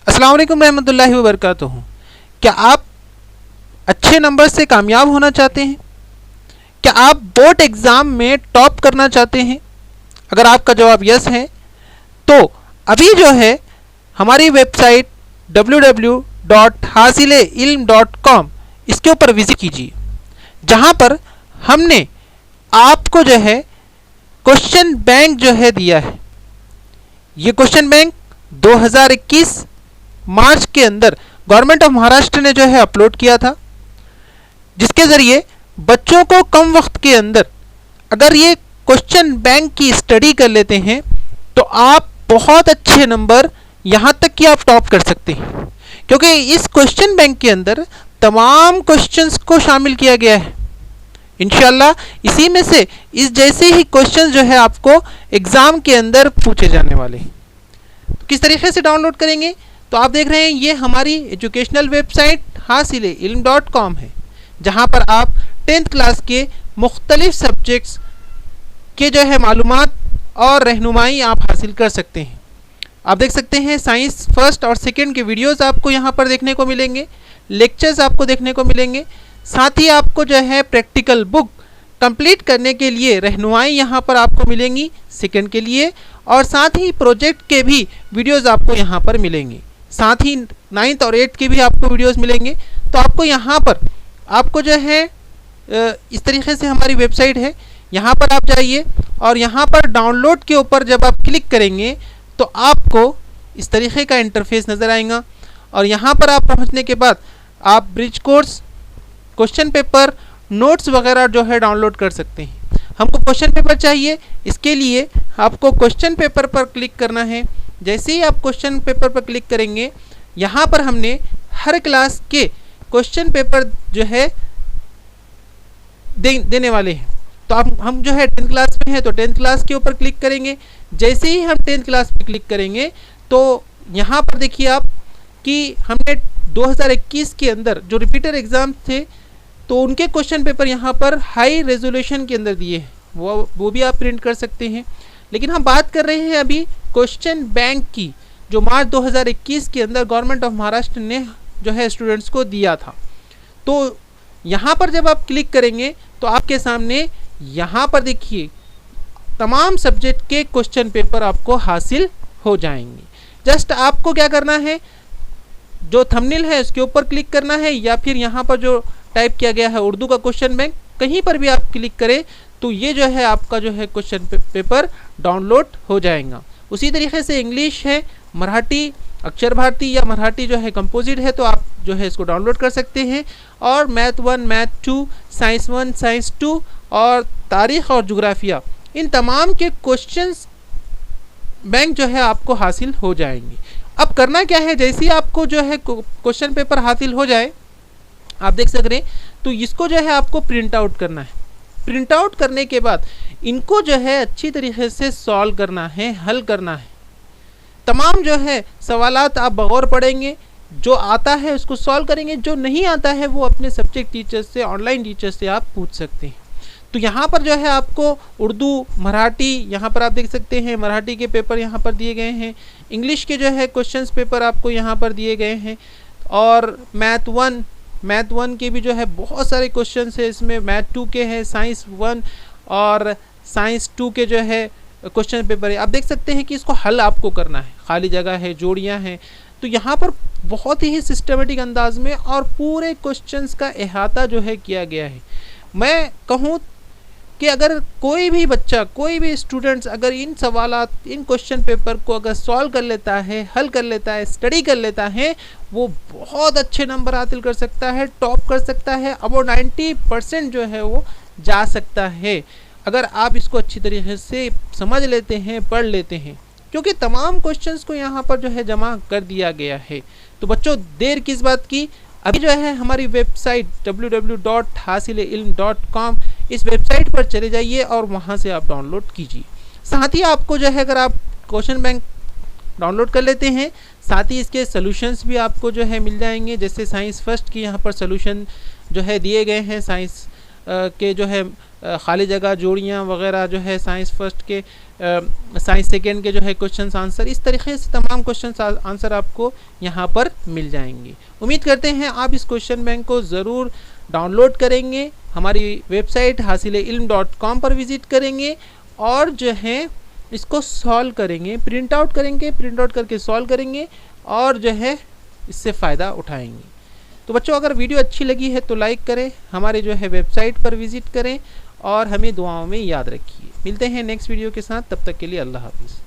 अस्सलाम वालेकुम रहमतुल्लाहि व बरकातुहू। क्या आप अच्छे नंबर से कामयाब होना चाहते हैं? क्या आप बोर्ड एग्ज़ाम में टॉप करना चाहते हैं? अगर आपका जवाब यस है तो अभी जो है हमारी वेबसाइट www.hasileilm.com इसके ऊपर विजिट कीजिए, जहाँ पर हमने आपको जो है क्वेश्चन बैंक जो है दिया है। ये क्वेश्चन बैंक 2021 मार्च के अंदर गवर्नमेंट ऑफ महाराष्ट्र ने जो है अपलोड किया था, जिसके ज़रिए बच्चों को कम वक्त के अंदर अगर ये क्वेश्चन बैंक की स्टडी कर लेते हैं तो आप बहुत अच्छे नंबर यहाँ तक कि आप टॉप कर सकते हैं, क्योंकि इस क्वेश्चन बैंक के अंदर तमाम क्वेश्चंस को शामिल किया गया है। इंशाल्लाह इसी में से इस जैसे ही क्वेश्चंस जो है आपको एग्ज़ाम के अंदर पूछे जाने वाले हैं। तो किस तरीके से डाउनलोड करेंगे? तो आप देख रहे हैं ये हमारी एजुकेशनल वेबसाइट hasileilm.com है, जहाँ पर आप 10th क्लास के मुख्तलिफ सब्जेक्ट्स के जो है मालूमात और रहनुमाई आप हासिल कर सकते हैं। आप देख सकते हैं साइंस फर्स्ट और सेकंड के वीडियोस आपको यहाँ पर देखने को मिलेंगे, लेक्चर्स आपको देखने को मिलेंगे, साथ ही आपको जो है प्रैक्टिकल बुक कंप्लीट करने के लिए रहनुमाई यहाँ पर आपको मिलेंगी सेकंड के लिए, और साथ ही प्रोजेक्ट के भी वीडियोस आपको यहाँ पर मिलेंगे, साथ ही 9th और 8th के भी आपको वीडियोस मिलेंगे। तो आपको यहाँ पर आपको जो है इस तरीके से हमारी वेबसाइट है, यहाँ पर आप जाइए और यहाँ पर डाउनलोड के ऊपर जब आप क्लिक करेंगे तो आपको इस तरीके का इंटरफेस नज़र आएगा, और यहाँ पर आप पहुँचने के बाद आप bridge course, question paper, notes वगैरह जो है डाउनलोड कर सकते हैं। हमको क्वेश्चन पेपर चाहिए, इसके लिए आपको क्वेश्चन पेपर पर क्लिक करना है। जैसे ही आप क्वेश्चन पेपर पर क्लिक करेंगे, यहाँ पर हमने हर क्लास के क्वेश्चन पेपर जो है देने वाले हैं। तो हम जो है 10th क्लास में है तो 10th क्लास के ऊपर क्लिक करेंगे। जैसे ही हम 10th क्लास पे क्लिक करेंगे तो यहाँ पर देखिए आप कि हमने 2021 के अंदर जो रिपीटर एग्ज़ाम थे तो उनके क्वेश्चन पेपर यहाँ पर हाई रेजोल्यूशन के अंदर दिए हैं, वो भी आप प्रिंट कर सकते हैं। लेकिन हम बात कर रहे हैं अभी क्वेश्चन बैंक की, जो मार्च 2021 के अंदर गवर्नमेंट ऑफ महाराष्ट्र ने जो है स्टूडेंट्स को दिया था। तो यहाँ पर जब आप क्लिक करेंगे तो आपके सामने यहाँ पर देखिए तमाम सब्जेक्ट के क्वेश्चन पेपर आपको हासिल हो जाएंगे। जस्ट आपको क्या करना है, जो थंबनेल है उसके ऊपर क्लिक करना है, या फिर यहाँ पर जो टाइप किया गया है उर्दू का क्वेश्चन बैंक, कहीं पर भी आप क्लिक करें तो ये जो है आपका जो है क्वेश्चन पेपर डाउनलोड हो जाएगा। उसी तरीके से इंग्लिश है, मराठी अक्षर भारती या मराठी जो है कंपोजिट है, तो आप जो है इसको डाउनलोड कर सकते हैं। और मैथ 1, मैथ 2, साइंस 1, साइंस 2 और तारीख़ और जुग्राफिया, इन तमाम के क्वेश्चंस बैंक जो है आपको हासिल हो जाएंगे। अब करना क्या है, जैसे ही आपको जो है क्वेश्चन पेपर हासिल हो जाए, आप देख सक रहे हैं, तो इसको जो है आपको प्रिंट आउट करना है। प्रिंट आउट करने के बाद इनको जो है अच्छी तरीके से सॉल्व करना है, हल करना है। तमाम जो है सवालात आप बगौर पढ़ेंगे, जो आता है उसको सॉल्व करेंगे, जो नहीं आता है वो अपने सब्जेक्ट टीचर से, ऑनलाइन टीचर से आप पूछ सकते हैं। तो यहाँ पर जो है आपको उर्दू, मराठी, यहाँ पर आप देख सकते हैं मराठी के पेपर यहाँ पर दिए गए हैं, इंग्लिश के जो है क्वेश्चंस पेपर आपको यहाँ पर दिए गए हैं, और मैथ 1 के भी जो है बहुत सारे क्वेश्चंस है इसमें, मैथ 2 के हैं, साइंस 1 और साइंस 2 के जो है क्वेश्चन पेपर है। आप देख सकते हैं कि इसको हल आपको करना है, खाली जगह है, जोड़ियाँ हैं। तो यहाँ पर बहुत ही सिस्टमेटिक अंदाज में और पूरे क्वेश्चंस का अहाता जो है किया गया है। मैं कहूँ कि अगर कोई भी बच्चा, कोई भी स्टूडेंट्स अगर इन सवालात, इन क्वेश्चन पेपर को अगर सॉल्व कर लेता है, हल कर लेता है, स्टडी कर लेता है, वो बहुत अच्छे नंबर हासिल कर सकता है, टॉप कर सकता है, अब 90% जो है वो जा सकता है, अगर आप इसको अच्छी तरीके से समझ लेते हैं, पढ़ लेते हैं, क्योंकि तमाम क्वेश्चंस को यहाँ पर जो है जमा कर दिया गया है। तो बच्चों देर किस बात की, अभी जो है हमारी वेबसाइट www.hasileilm.com इस वेबसाइट पर चले जाइए और वहाँ से आप डाउनलोड कीजिए। साथ ही आपको जो है अगर आप क्वेश्चन बैंक डाउनलोड कर लेते हैं, साथ ही इसके सॉल्यूशंस भी आपको जो है मिल जाएंगे। जैसे साइंस फर्स्ट की यहाँ पर सॉल्यूशन जो है दिए गए हैं, साइंस के जो है खाली जगह जोड़ियाँ वगैरह जो है, साइंस फर्स्ट के साइंस सेकेंड के जो है क्वेश्चन आंसर, इस तरीके से तमाम क्वेश्चन आंसर आपको यहाँ पर मिल जाएंगे। उम्मीद करते हैं आप इस क्वेश्चन बैंक को ज़रूर डाउनलोड करेंगे, हमारी वेबसाइट हासिल-ए-इल्म.com पर विज़िट करेंगे और जो है इसको सॉल्व करेंगे, प्रिंट आउट करेंगे, प्रिंट आउट करके सॉल्व करेंगे और जो है इससे फ़ायदा उठाएंगे। तो बच्चों, अगर वीडियो अच्छी लगी है तो लाइक करें, हमारे जो है वेबसाइट पर विज़िट करें और हमें दुआओं में याद रखिए। मिलते हैं नेक्स्ट वीडियो के साथ, तब तक के लिए अल्लाह हाफ़िज़।